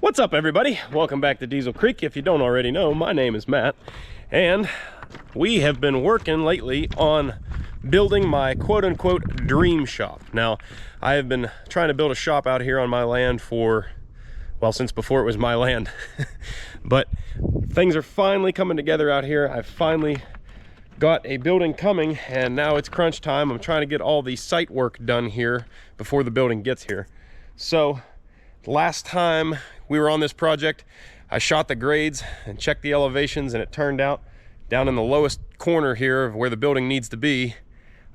What's up, everybody? Welcome back to Diesel Creek. If you don't already know, my name is Matt, and we have been working lately on building my quote-unquote dream shop. Now, I have been trying to build a shop out here on my land for, well, since before it was my land. But things are finally coming together out here. I've finally got a building coming, and now it's crunch time. I'm trying to get all the site work done here before the building gets here. So last time we were on this project, I shot the grades and checked the elevations, and it turned out down in the lowest corner here of where the building needs to be,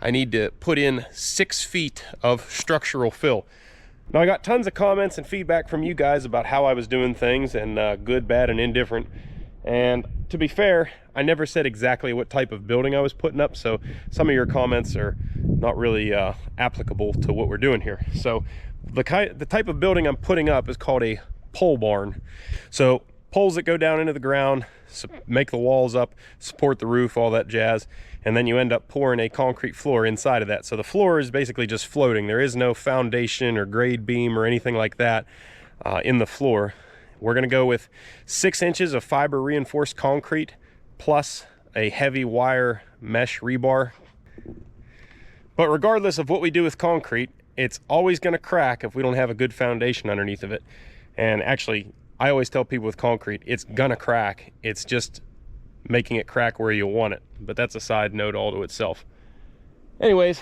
I need to put in 6 feet of structural fill. Now, I got tons of comments and feedback from you guys about how I was doing things, and good, bad, and indifferent. And to be fair, I never said exactly what type of building I was putting up, so some of your comments are not really applicable to what we're doing here. So the type of building I'm putting up is called a pole barn. So poles that go down into the ground, make the walls up, support the roof, all that jazz, and then you end up pouring a concrete floor inside of that. So the floor is basically just floating. There is no foundation or grade beam or anything like that in the floor. We're gonna go with 6 inches of fiber reinforced concrete plus a heavy wire mesh rebar. But regardless of what we do with concrete, it's always gonna crack if we don't have a good foundation underneath of it. And actually, I always tell people with concrete, it's gonna crack. It's just making it crack where you want it. But that's a side note all to itself. Anyways,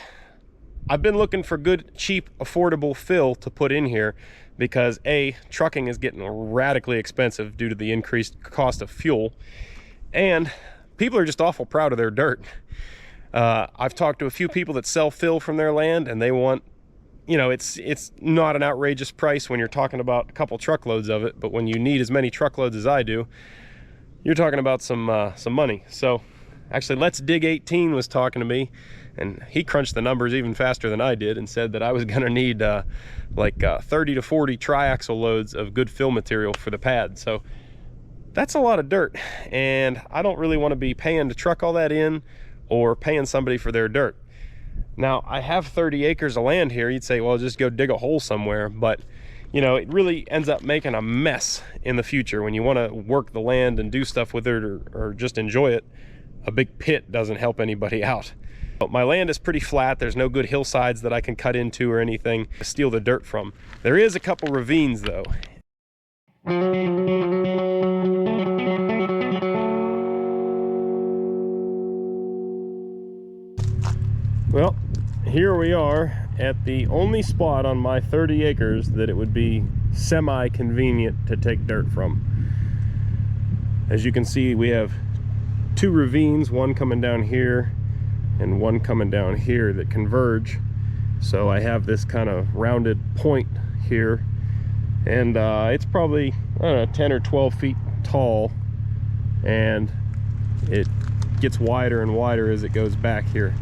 I've been looking for good, cheap, affordable fill to put in here because A, trucking is getting radically expensive due to the increased cost of fuel. And people are just awful proud of their dirt. I've talked to a few people that sell fill from their land, and they want, you know, it's not an outrageous price when you're talking about a couple truckloads of it, but when you need as many truckloads as I do, you're talking about some money. So actually, Let's Dig 18 was talking to me, and he crunched the numbers even faster than I did and said that I was gonna need like 30 to 40 triaxle loads of good fill material for the pad. So that's a lot of dirt, and I don't really want to be paying to truck all that in or paying somebody for their dirt. Now, I have 30 acres of land here. You'd say, well, just go dig a hole somewhere. But, you know, it really ends up making a mess in the future when you want to work the land and do stuff with it or just enjoy it. A big pit doesn't help anybody out. But my land is pretty flat. There's no good hillsides that I can cut into or anything to steal the dirt from. There is a couple ravines, though. Well, here we are at the only spot on my 30 acres that it would be semi-convenient to take dirt from. As you can see, we have 2 ravines, one coming down here and one coming down here that converge. So I have this kind of rounded point here, and it's probably, I don't know, 10 or 12 feet tall, and it gets wider and wider as it goes back here.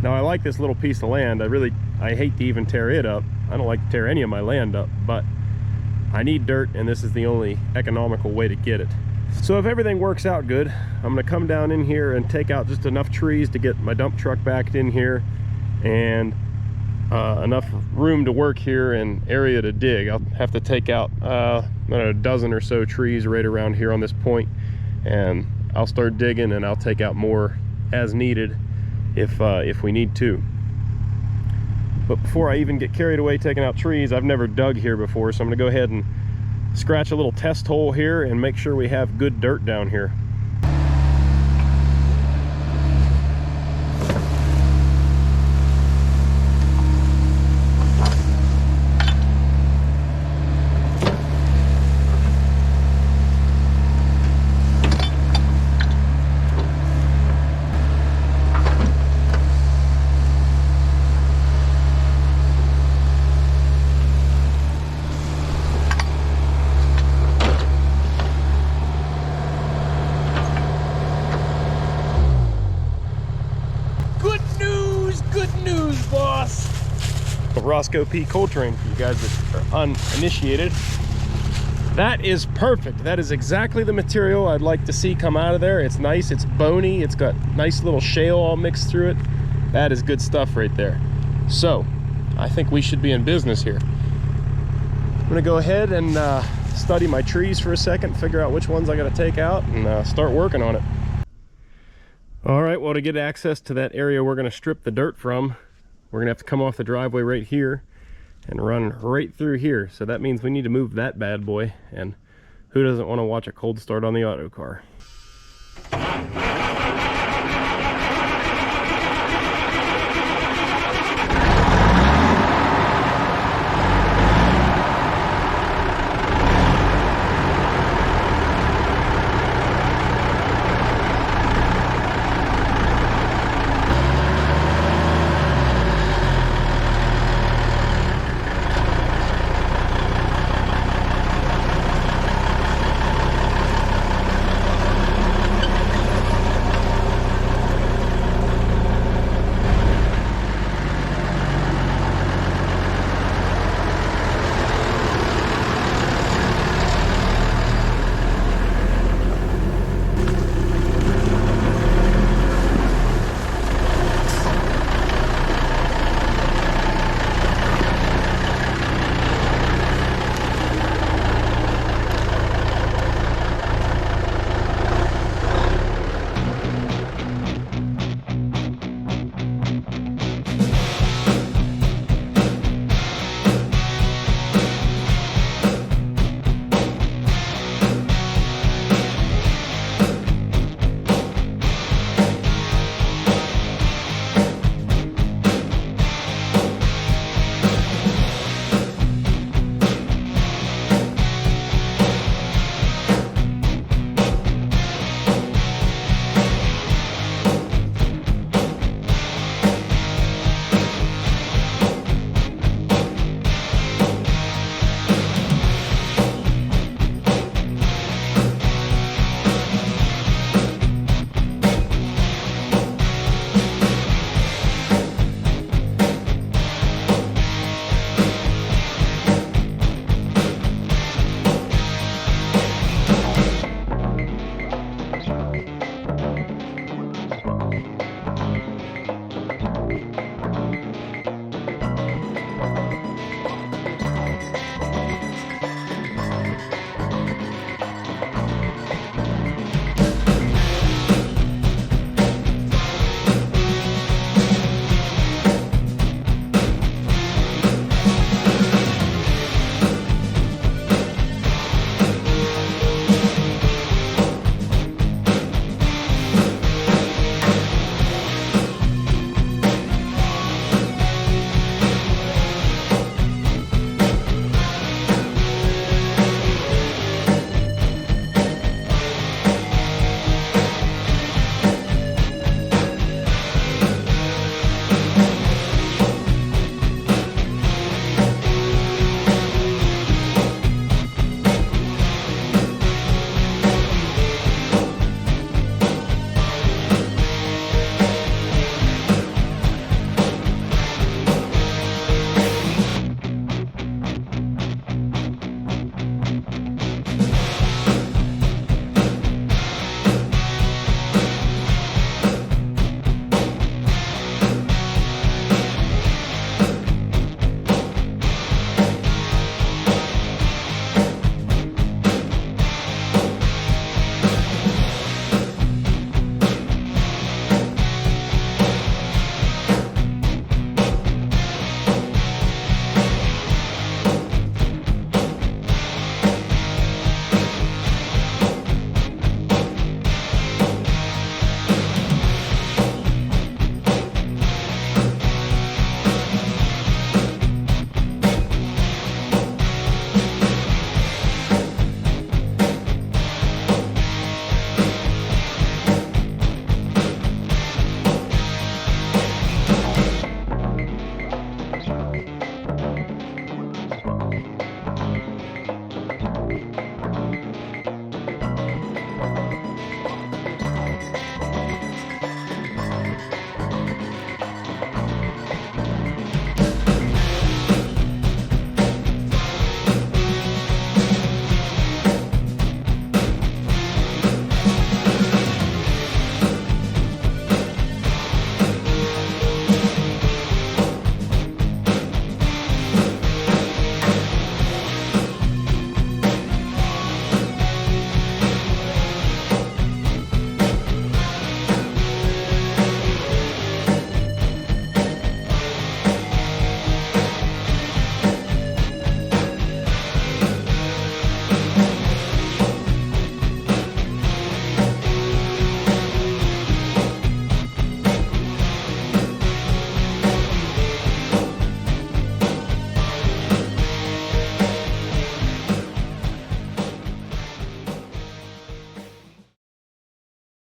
Now, I like this little piece of land. I hate to even tear it up. I don't like to tear any of my land up, but I need dirt, and this is the only economical way to get it. So if everything works out good, I'm gonna come down in here and take out just enough trees to get my dump truck backed in here, and enough room to work here and area to dig. I'll have to take out a dozen or so trees right around here on this point, and I'll start digging, and I'll take out more as needed if we need to. But before I even get carried away taking out trees, I've never dug here before, so I'm gonna go ahead and scratch a little test hole here and make sure we have good dirt down here. Roscoe P. Coltrane, for you guys that are uninitiated. That is perfect. That is exactly the material I'd like to see come out of there. It's nice, it's bony, it's got nice little shale all mixed through it. That is good stuff right there. So I think we should be in business here. I'm gonna go ahead and study my trees for a second, figure out which ones I gotta take out, and start working on it. All right, well, to get access to that area we're gonna strip the dirt from, we're gonna have to come off the driveway right here and run right through here. So that means we need to move that bad boy, and who doesn't want to watch a cold start on the auto car?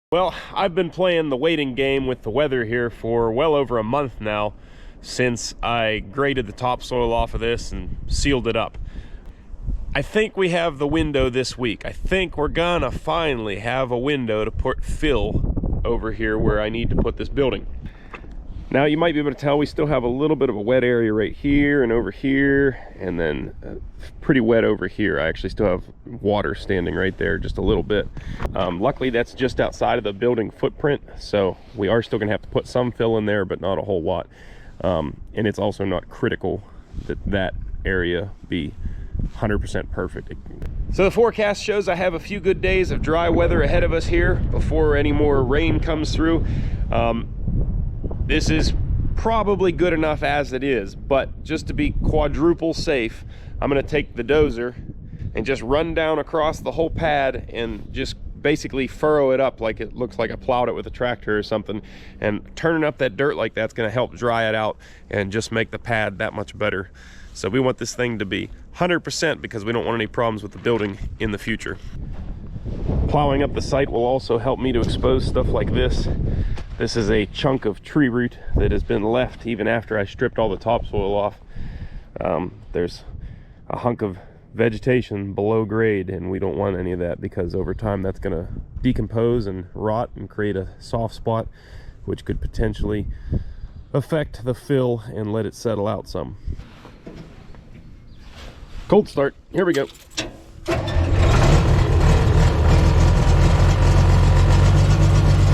Well, I've been playing the waiting game with the weather here for well over a month now, since I graded the topsoil off of this and sealed it up. I think we have the window this week. I think we're gonna finally have a window to put fill over here where I need to put this building. Now you might be able to tell we still have a little bit of a wet area right here and over here, and then pretty wet over here. I actually still have water standing right there, just a little bit. Luckily that's just outside of the building footprint, so we are still gonna have to put some fill in there, but not a whole lot. And it's also not critical that that area be 100% perfect. So the forecast shows I have a few good days of dry weather ahead of us here before any more rain comes through. This is probably good enough as it is, but just to be quadruple safe, I'm gonna take the dozer and just run down across the whole pad and just basically furrow it up like it looks like I plowed it with a tractor or something, and turning up that dirt like that's gonna help dry it out and just make the pad that much better. So we want this thing to be 100% because we don't want any problems with the building in the future. Plowing up the site will also help me to expose stuff like this. This is a chunk of tree root that has been left even after I stripped all the topsoil off. There's a hunk of vegetation below grade, and we don't want any of that because over time that's going to decompose and rot and create a soft spot, which could potentially affect the fill and let it settle out some. Cold start. Here we go.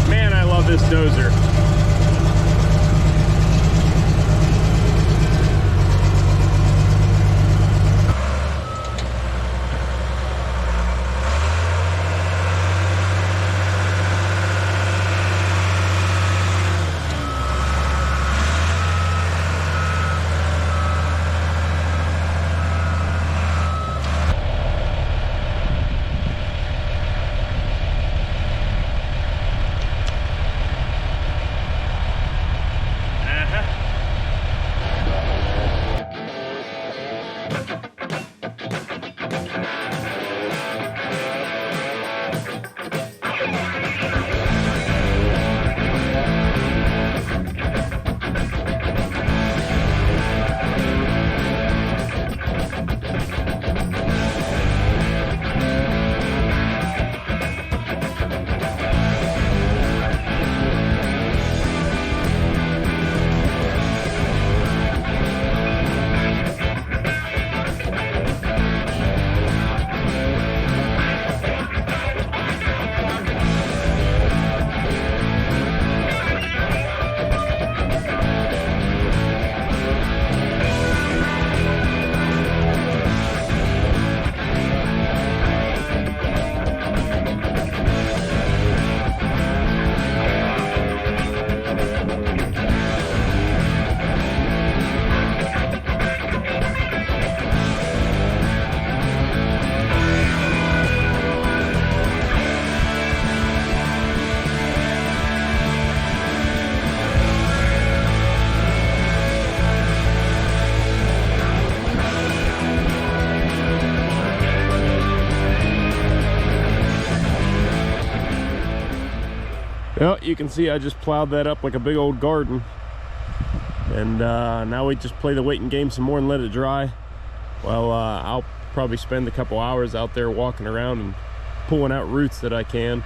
Man, I love this dozer. Well, you can see I just plowed that up like a big old garden, and now we just play the waiting game some more and let it dry. Well, I'll probably spend a couple hours out there walking around and pulling out roots that I can,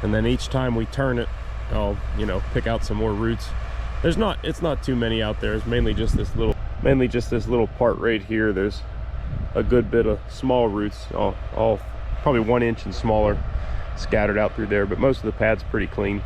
and then each time we turn it, I'll, you know, pick out some more roots. It's not too many out there. It's mainly just this little part right here. There's a good bit of small roots, all probably 1 inch and smaller, scattered out through there, but most of the pad's pretty clean.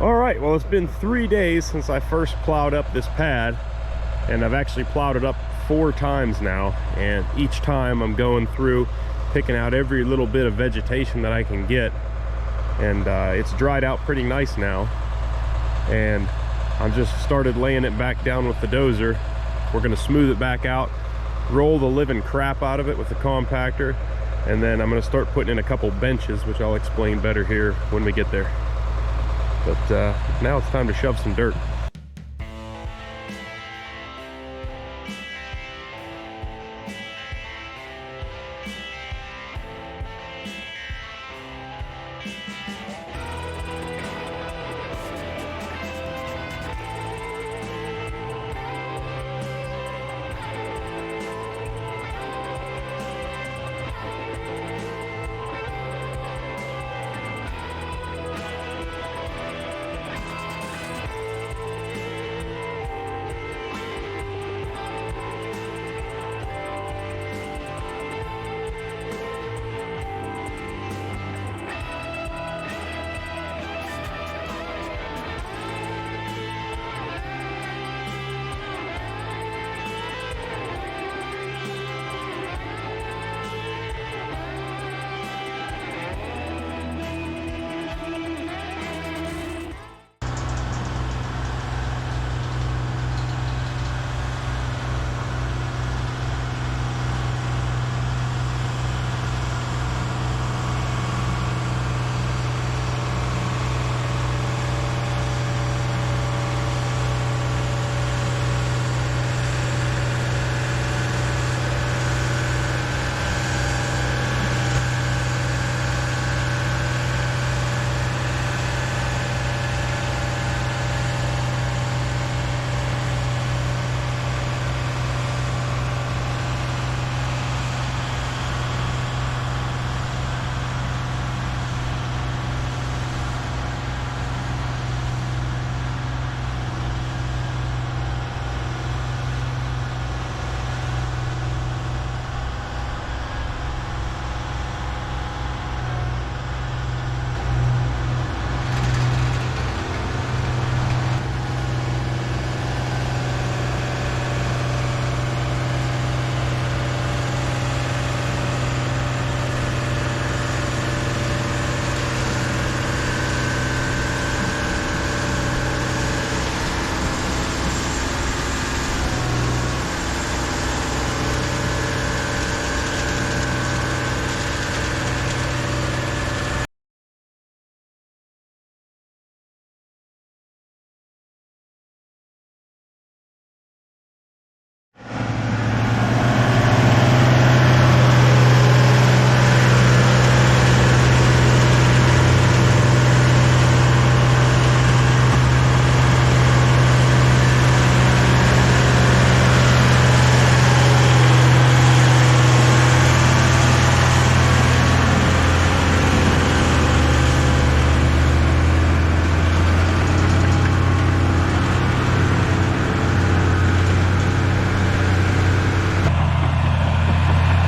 All right, well, it's been 3 days since I first plowed up this pad, and I've actually plowed it up 4 times now, and each time I'm going through picking out every little bit of vegetation that I can get, and it's dried out pretty nice now, and I've just started laying it back down with the dozer. We're going to smooth it back out, roll the living crap out of it with the compactor, and then I'm going to start putting in a couple benches, which I'll explain better here when we get there. But now it's time to shove some dirt.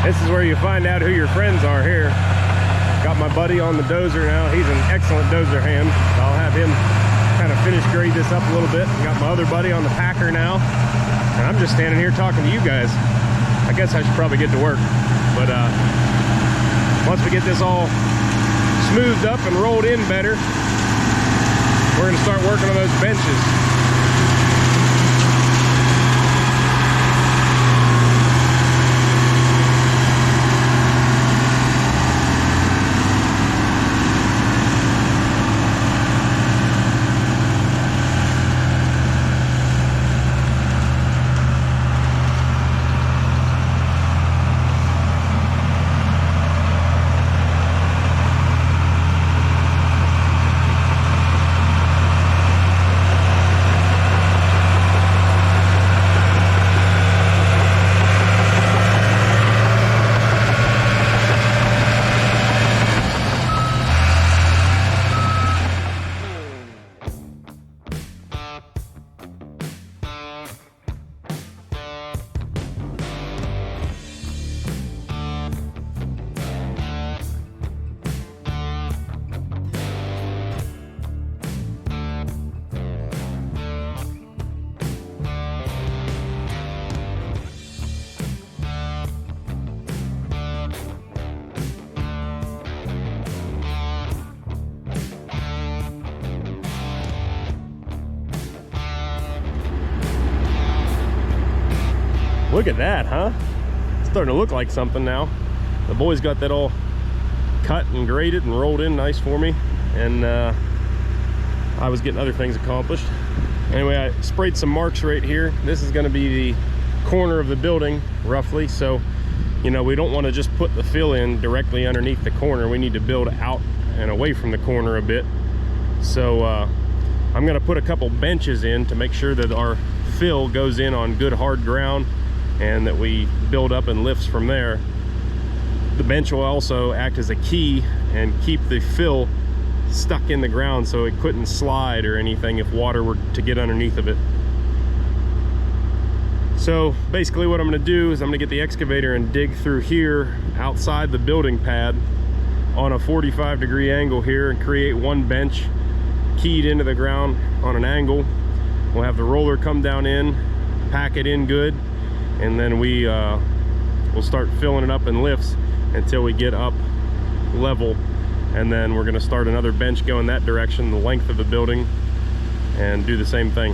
This is where you find out who your friends are here. Got my buddy on the dozer now. He's an excellent dozer hand. I'll have him kind of finish grade this up a little bit. Got my other buddy on the packer now. And I'm just standing here talking to you guys. I guess I should probably get to work. But once we get this all smoothed up and rolled in better, we're gonna start working on those benches. Look at that, huh? It's starting to look like something now. The boys got that all cut and graded and rolled in nice for me, and I was getting other things accomplished. Anyway, I sprayed some marks right here. This is going to be the corner of the building roughly, so you know, we don't want to just put the fill in directly underneath the corner. We need to build out and away from the corner a bit. So I'm going to put a couple benches in to make sure that our fill goes in on good hard ground and that we build up and lifts from there. The bench will also act as a key and keep the fill stuck in the ground so it couldn't slide or anything if water were to get underneath of it. So basically what I'm going to do is I'm going to get the excavator and dig through here outside the building pad on a 45-degree angle here and create one bench keyed into the ground on an angle. We'll have the roller come down in, pack it in good, and then we'll start filling it up in lifts until we get up level, and then we're going to start another bench going that direction, the length of the building, and do the same thing.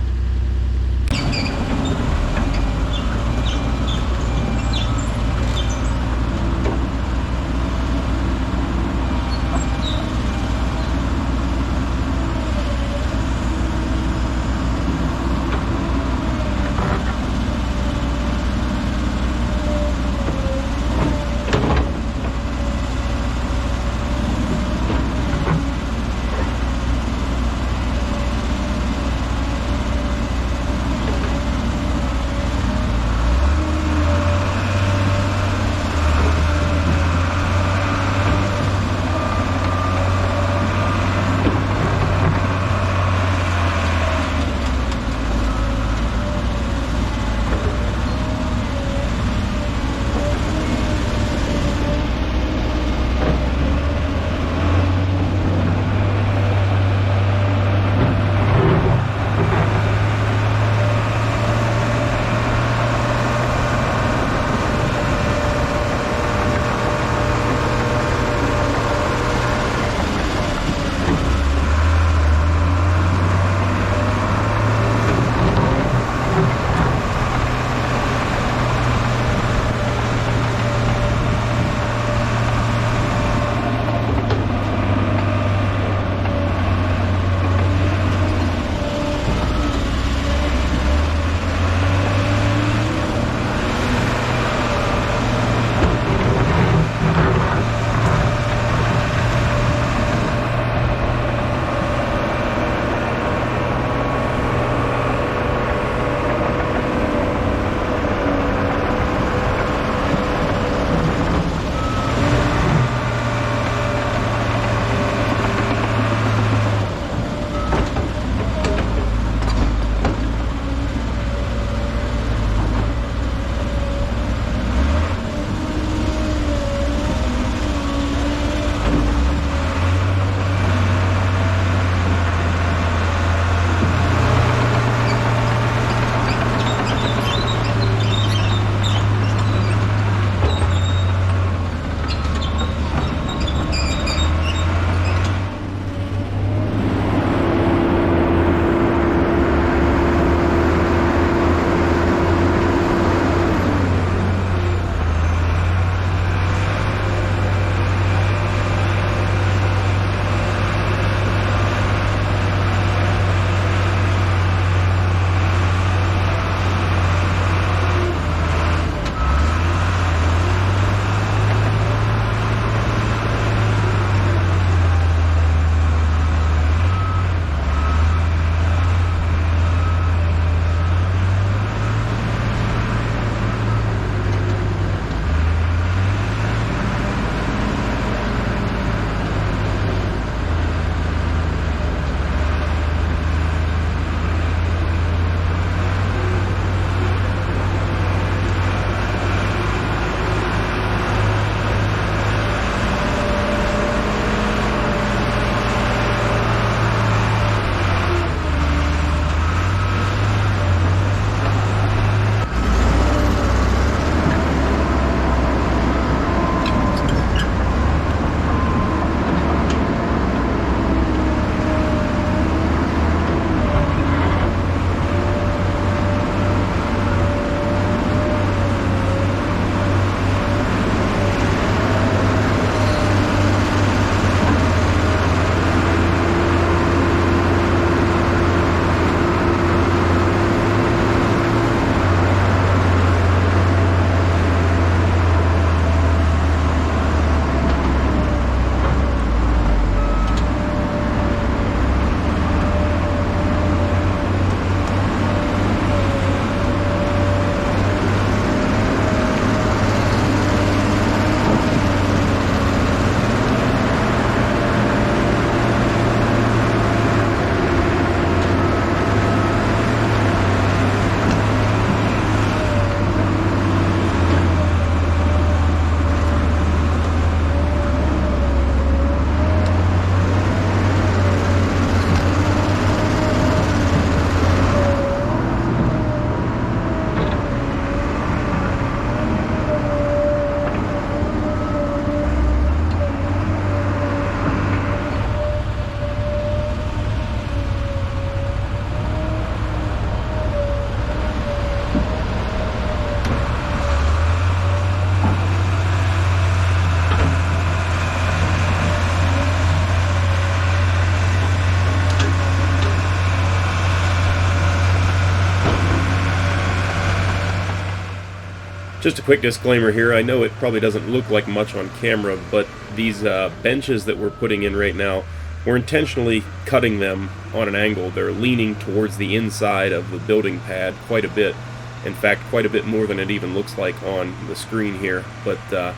Just a quick disclaimer here. I know it probably doesn't look like much on camera, but these benches that we're putting in right now, we're intentionally cutting them on an angle. They're leaning towards the inside of the building pad quite a bit. In fact, quite a bit more than it even looks like on the screen here. But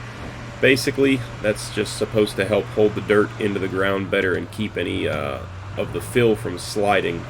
basically, that's just supposed to help hold the dirt into the ground better and keep any of the fill from sliding.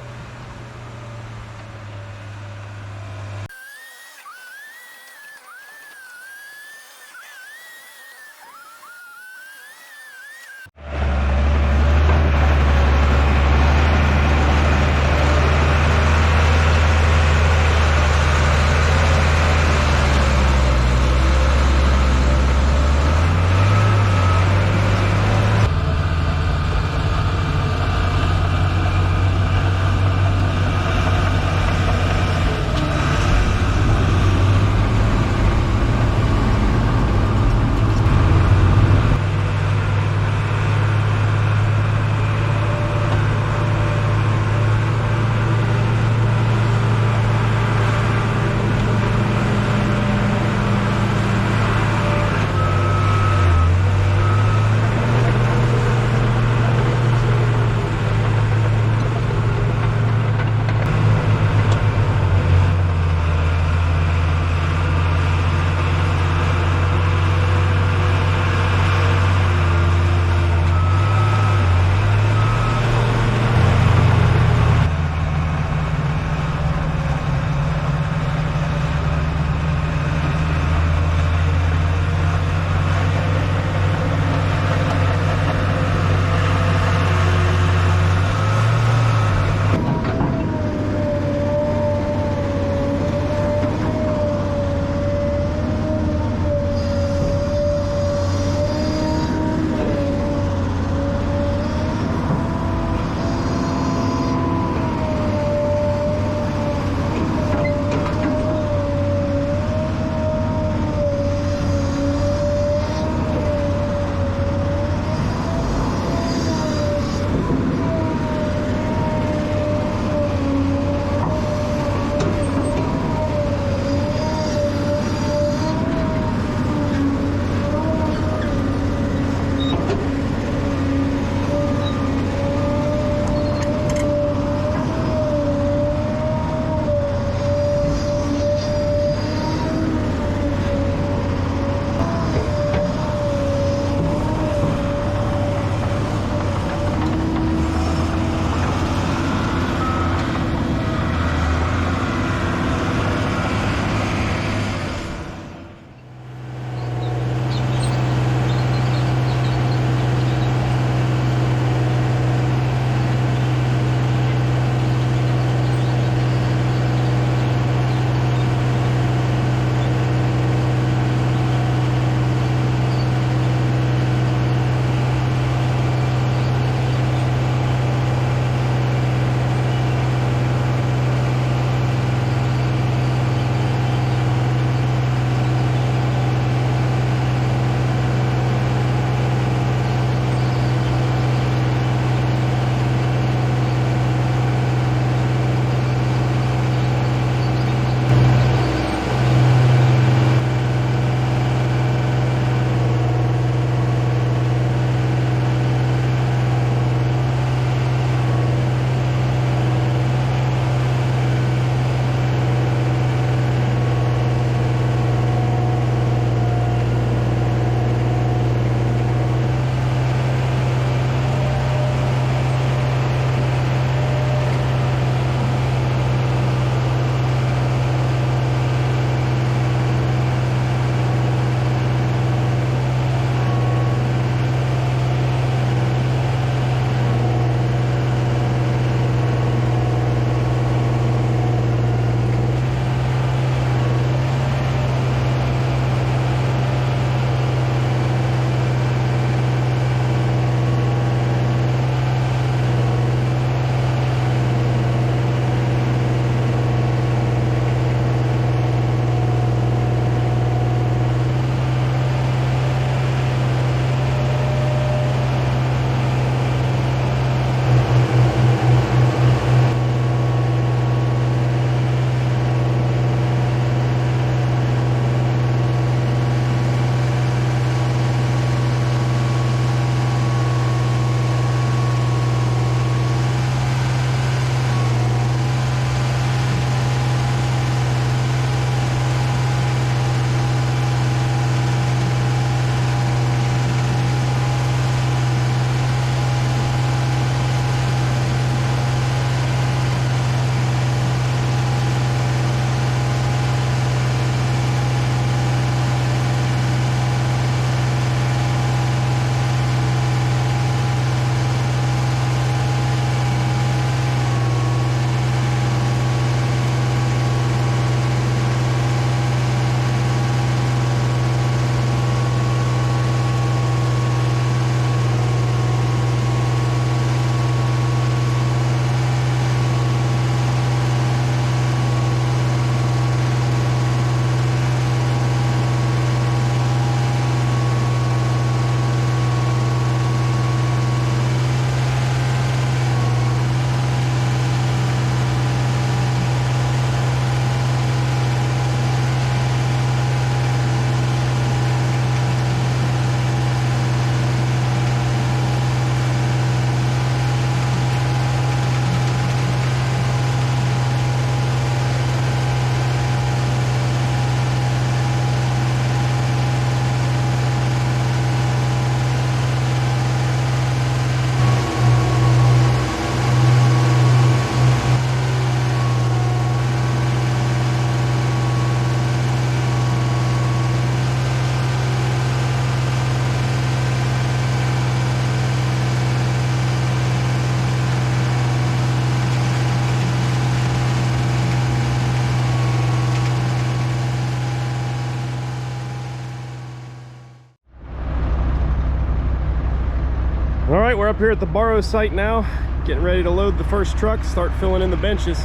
right, we're up here at the borrow site now, getting ready to load the first truck, start filling in the benches.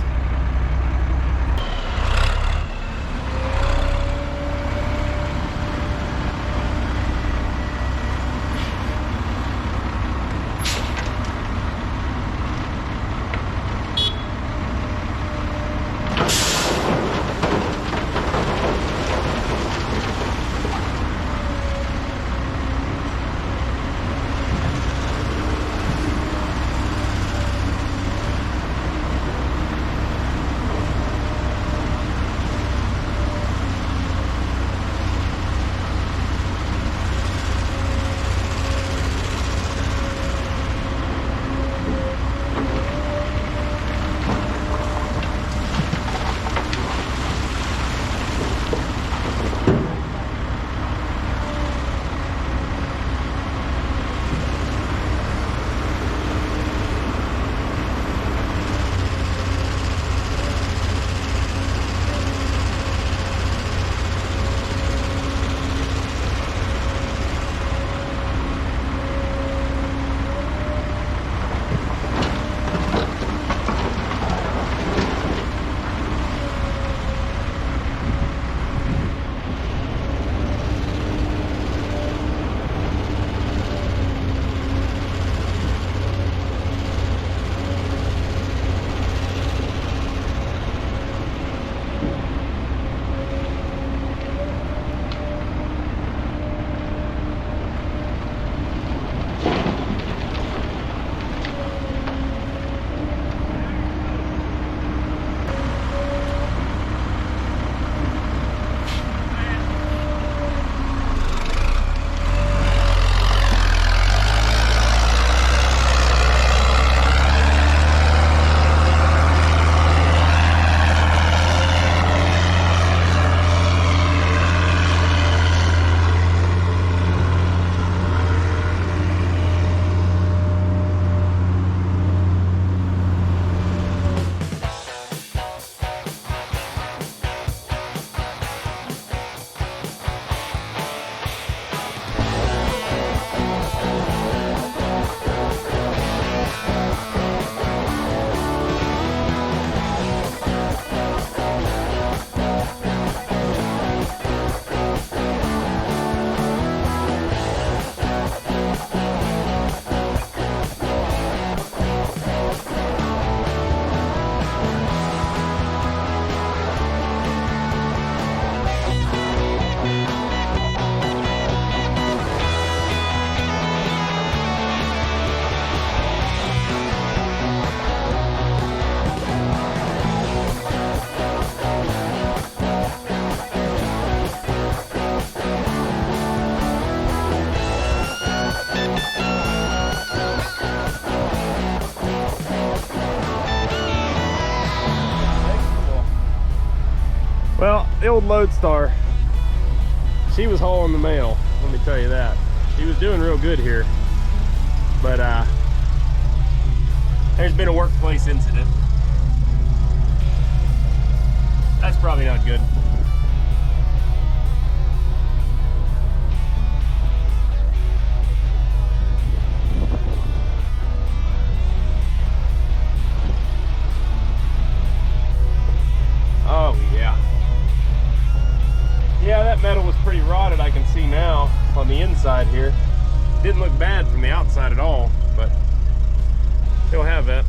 Well, the old Lodestar, she was hauling the mail, let me tell you that. She was doing real good here, but there's been a workplace incident. That's probably not good. Oh yeah. Yeah, that metal was pretty rotted, I can see now on the inside here. Didn't look bad from the outside at all, but he'll have that.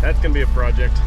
That's gonna be a project.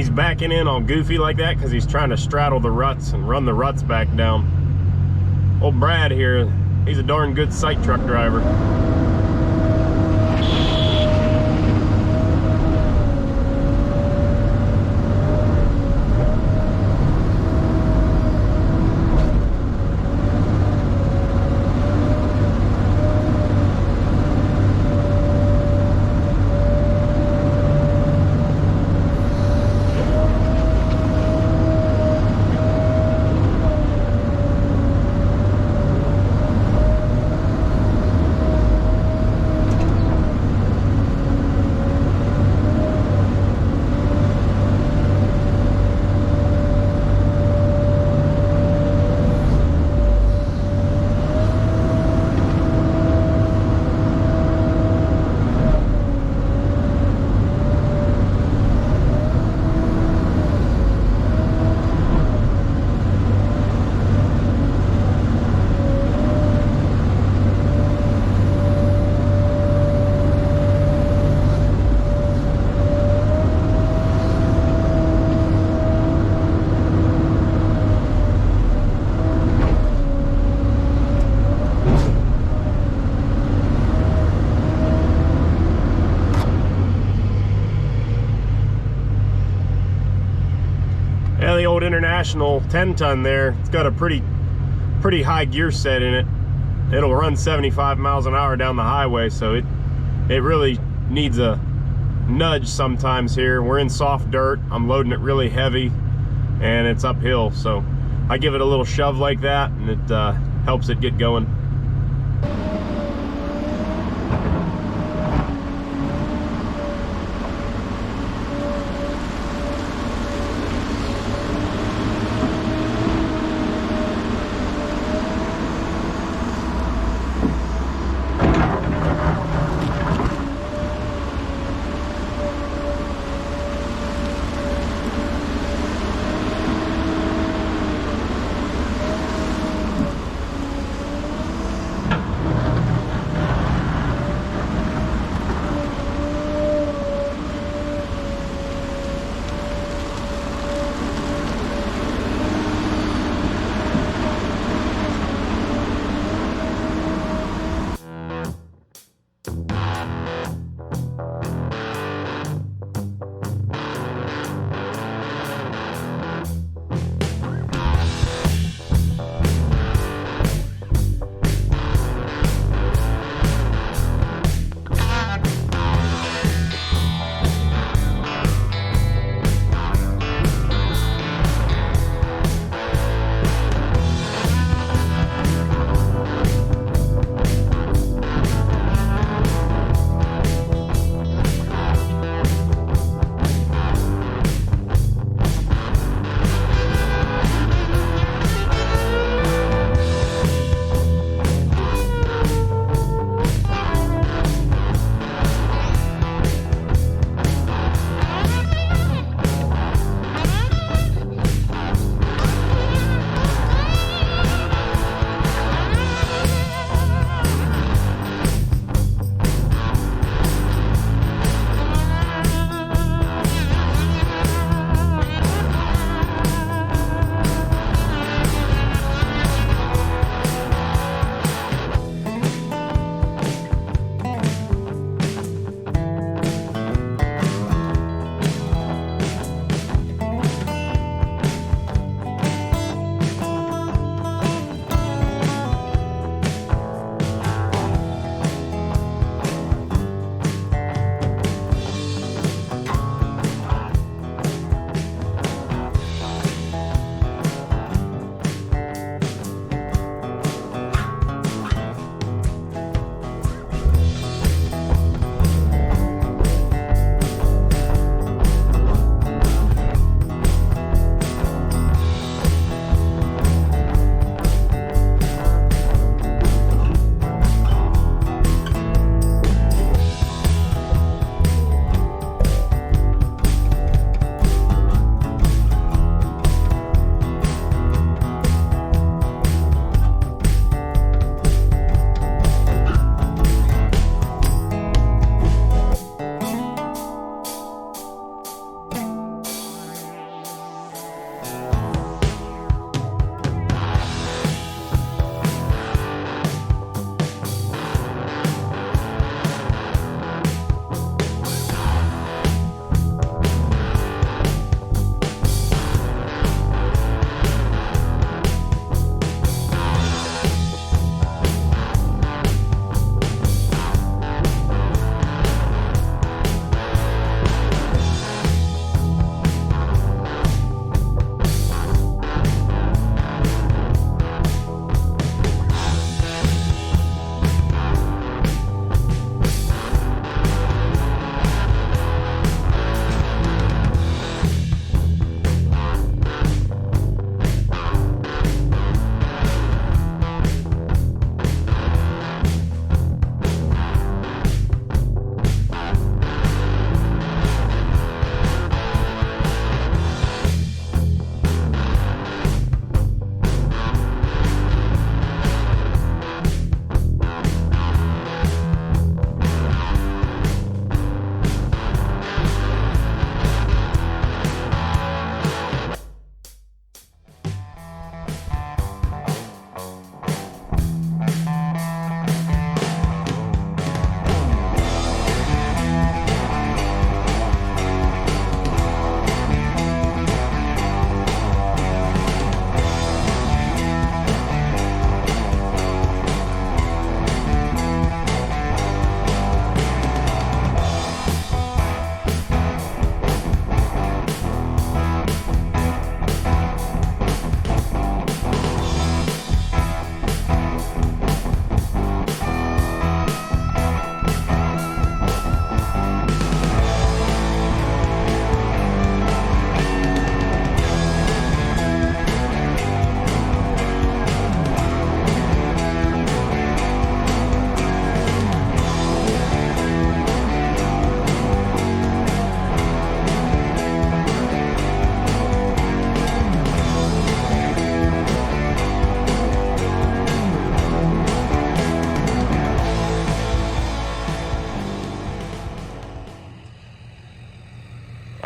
he's backing in all goofy like that because he's trying to straddle the ruts and run the ruts back down. Old Brad here, he's a darn good sight truck driver. Yeah, the old International 10-ton there, it's got a pretty high gear set in it. It'll run 75 miles an hour down the highway, so it really needs a nudge sometimes here. We're in soft dirt, I'm loading it really heavy, and it's uphill, so I give it a little shove like that, and it helps it get going.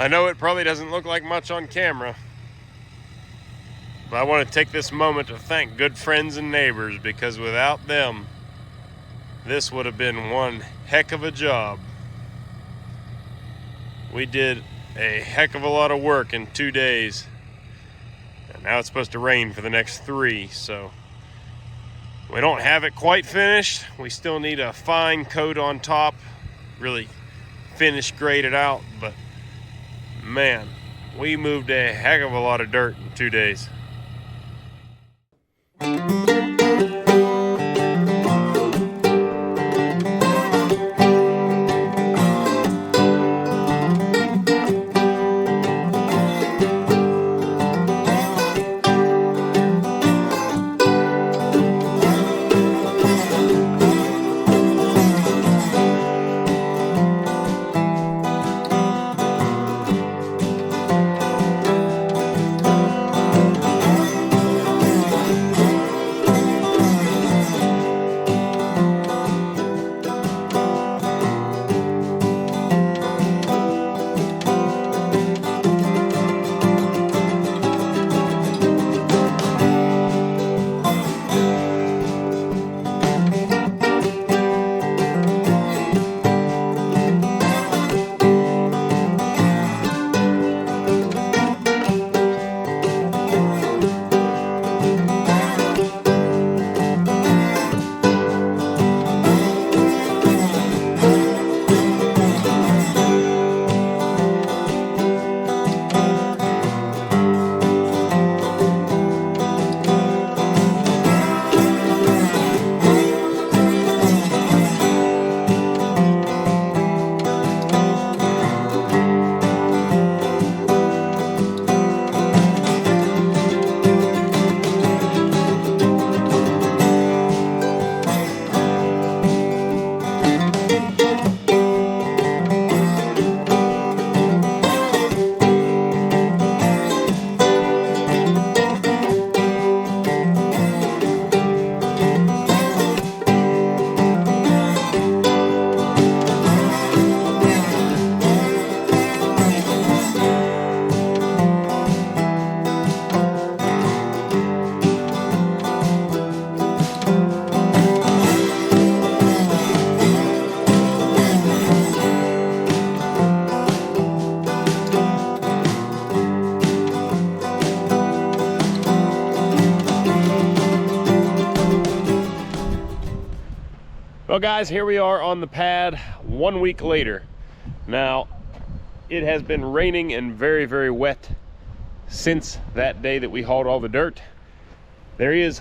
I know it probably doesn't look like much on camera, but I want to take this moment to thank good friends and neighbors, because without them, this would have been one heck of a job. We did a heck of a lot of work in 2 days, and now it's supposed to rain for the next 3, so we don't have it quite finished. We still need a fine coat on top, really finish graded out, but man, we moved a heck of a lot of dirt in 2 days. Well guys, here we are on the pad 1 week later. Now, it has been raining and very, very wet since that day that we hauled all the dirt. There is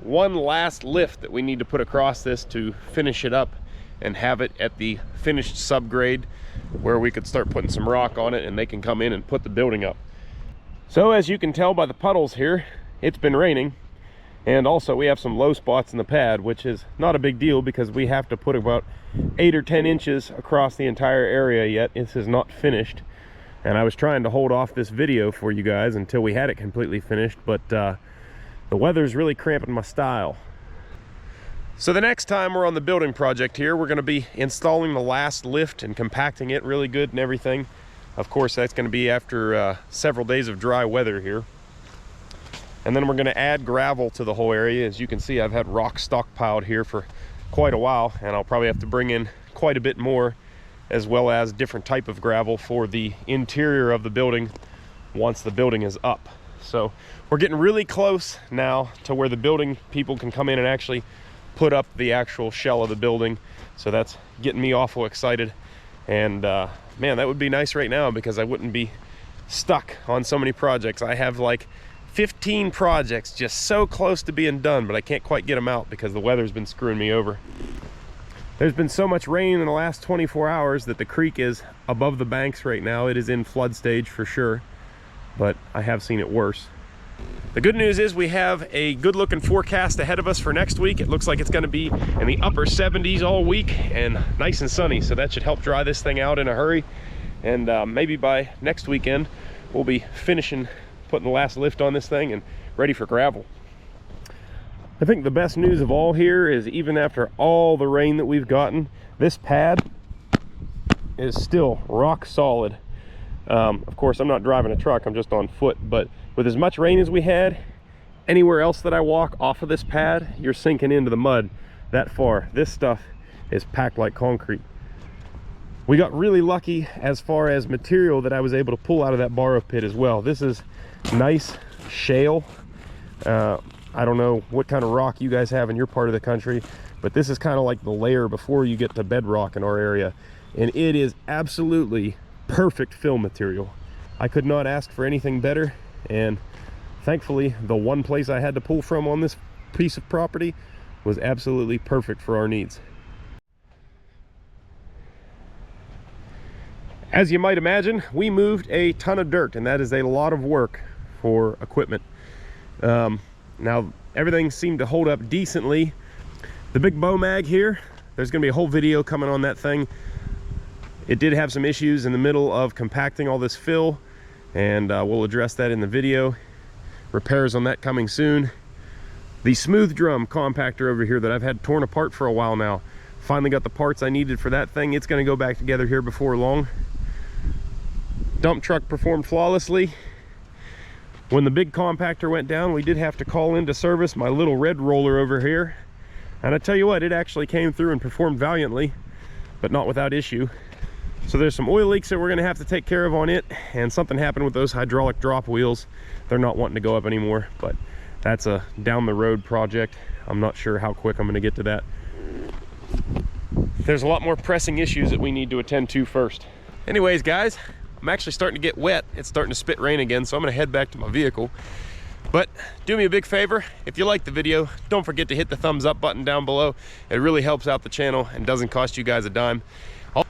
one last lift that we need to put across this to finish it up and have it at the finished subgrade where we could start putting some rock on it and they can come in and put the building up. So as you can tell by the puddles here, it's been raining. And also we have some low spots in the pad, which is not a big deal because we have to put about 8 or 10 inches across the entire area yet. This is not finished. And I was trying to hold off this video for you guys until we had it completely finished, but the weather's really cramping my style. So the next time we're on the building project here, we're going to be installing the last lift and compacting it really good and everything. Of course, that's going to be after several days of dry weather here. And then we're going to add gravel to the whole area. As you can see, I've had rock stockpiled here for quite a while, and I'll probably have to bring in quite a bit more, as well as different type of gravel for the interior of the building once the building is up. So we're getting really close now to where the building people can come in and actually put up the actual shell of the building. So that's getting me awful excited. And man, that would be nice right now because I wouldn't be stuck on so many projects. I have like 15 projects just so close to being done, but I can't quite get them out because the weather's been screwing me over. There's been so much rain in the last 24 hours that the creek is above the banks right now. It is in flood stage for sure, but I have seen it worse. The good news is we have a good looking forecast ahead of us for next week. It looks like it's going to be in the upper 70s all week and nice and sunny, so that should help dry this thing out in a hurry. And maybe by next weekend we'll be finishing putting the last lift on this thing and ready for gravel. I think the best news of all here is even after all the rain that we've gotten, this pad is still rock solid. Of course, I'm not driving a truck, I'm just on foot, but with as much rain as we had, anywhere else that I walk off of this pad, you're sinking into the mud that far. This stuff is packed like concrete. We got really lucky as far as material that I was able to pull out of that borrow pit as well. This is nice shale. I don't know what kind of rock you guys have in your part of the country, but this is kind of like the layer before you get to bedrock in our area. And it is absolutely perfect fill material. I could not ask for anything better. And thankfully, the one place I had to pull from on this piece of property was absolutely perfect for our needs. As you might imagine, we moved a ton of dirt, and that is a lot of work for equipment. Now, everything seemed to hold up decently. The big bow mag here, there's gonna be a whole video coming on that thing. It did have some issues in the middle of compacting all this fill, and we'll address that in the video. Repairs on that coming soon. The smooth drum compactor over here that I've had torn apart for a while now, finally got the parts I needed for that thing. It's gonna go back together here before long. Dump truck performed flawlessly. When the big compactor went down, we did have to call into service my little red roller over here. And I tell you what, it actually came through and performed valiantly, but not without issue. So there's some oil leaks that we're gonna have to take care of on it, and something happened with those hydraulic drop wheels. They're not wanting to go up anymore, but that's a down the road project. I'm not sure how quick I'm gonna get to that. There's a lot more pressing issues that we need to attend to first. Anyways, guys, I'm actually starting to get wet. It's starting to spit rain again, so I'm gonna head back to my vehicle. But do me a big favor, if you like the video, don't forget to hit the thumbs up button down below. It really helps out the channel and doesn't cost you guys a dime.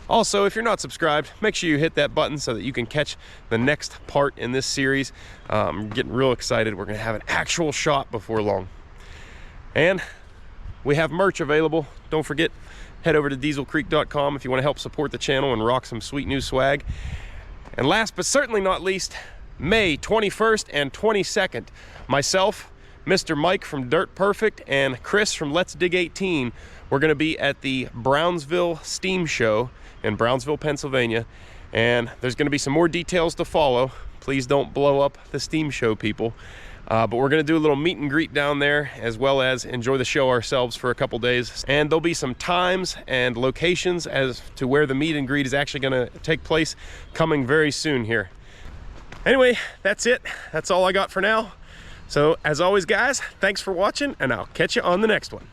Also, if you're not subscribed, make sure you hit that button so that you can catch the next part in this series. I'm getting real excited. We're gonna have an actual shop before long. And we have merch available. Don't forget, head over to dieselcreek.com if you wanna help support the channel and rock some sweet new swag. And last but certainly not least, May 21st and 22nd, myself, Mr. Mike from Dirt Perfect, and Chris from Let's Dig 18, we're gonna be at the Brownsville Steam Show in Brownsville, Pennsylvania. And there's gonna be some more details to follow. Please don't blow up the Steam Show, people. But we're gonna do a little meet and greet down there, as well as enjoy the show ourselves for a couple days. And there'll be some times and locations as to where the meet and greet is actually gonna take place coming very soon here. Anyway, that's it. That's all I got for now. So as always, guys, thanks for watching, and I'll catch you on the next one.